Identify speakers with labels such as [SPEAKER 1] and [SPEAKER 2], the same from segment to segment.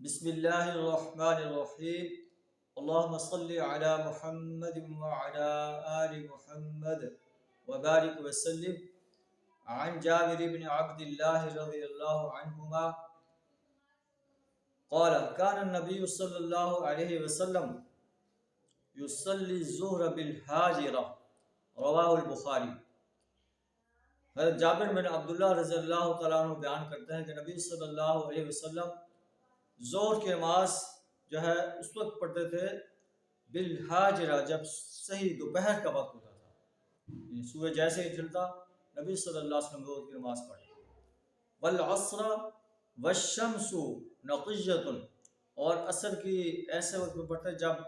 [SPEAKER 1] بسم اللہ الرحمن الرحیم اللہم صلی علی محمد وعلی آل محمد وبارک وسلم عن جابر بن عبد اللہ رضی اللہ عنہما قال كان النبي صلی اللہ علیہ وسلم يصلي الظہر بالحاجرہ رواہ البخاری۔ حضرت جابر بن عبداللہ رضی اللہ تعالیٰ عنہ بیان کرتے ہیں کہ نبی صلی اللہ علیہ وسلم ظہر کی نماز جو ہے اس وقت پڑھتے تھے بالحاجرہ، جب صحیح دوپہر کا وقت ہوتا تھا، یعنی سورج جیسے ہی ڈھلتا نبی صلی اللہ علیہ وسلم ظہر کی نماز پڑھتے۔ والعصر والشمس نقیۃ، اور عصر کی ایسے وقت میں پڑھتے جب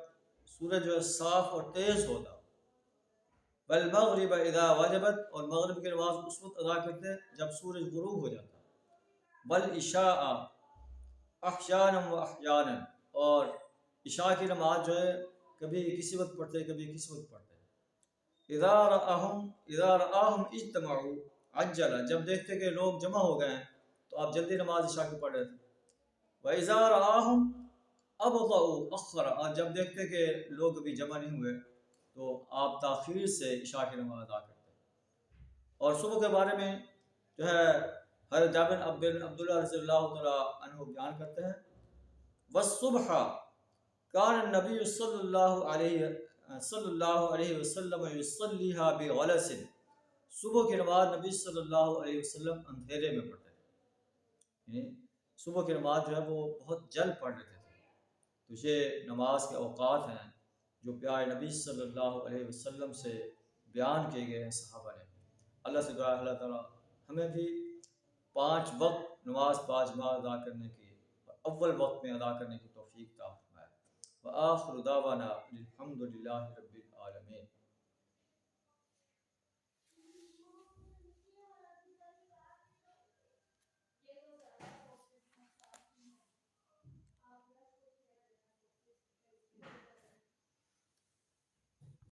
[SPEAKER 1] سورج جو ہے صاف اور تیز ہوتا۔ والمغرب اذا وجبت، اور مغرب کی نماز اس وقت ادا کرتے جب سورج غروب ہو جاتا۔ والعشاء احیانا و احیانا، اور عشاء کی نماز جو ہے کبھی کسی وقت پڑھتے کبھی کسی وقت پڑھتے۔ اذا رآہم اجتمعوا عجل، جب دیکھتے کہ لوگ جمع ہو گئے ہیں تو آپ جلدی نماز عشاء کی پڑھ رہے تھے۔ وَإِذَا رَآهُمْ أَبْطَأُوا أَخَّرَ، اور جب دیکھتے کہ لوگ ابھی جمع نہیں ہوئے تو آپ تاخیر سے عشاء کی نماز ادا کرتے۔ اور صبح کے بارے میں جو ہے حضرت جابر بن عبداللہ رضی اللہ تعالیٰ عنہ بیان کرتے ہیں وَالصُّبْحَ كَانَ النَّبِيُّ صلی اللہ علیہ وسلم يُصَلِّيهَا بِغَلَسٍ، صبح کی نماز نبی صلی اللہ علیہ وسلم اندھیرے میں پڑھتے تھے، یعنی صبح کی نماز جو ہے وہ بہت جلد پڑھ لیتے تھے۔ تو یہ نماز کے اوقات ہیں جو پیارے نبی صلی اللہ علیہ وسلم سے بیان کیے گئے ہیں صحابہ نے۔ اللہ سے دعا ہے اللہ تعالیٰ ہمیں بھی 5 وقت نماز باجماعت ادا کرنے کی اور اول وقت میں ادا کرنے کی توفیق عطا فرمائے۔ وآخر دعوانا الحمد للہ رب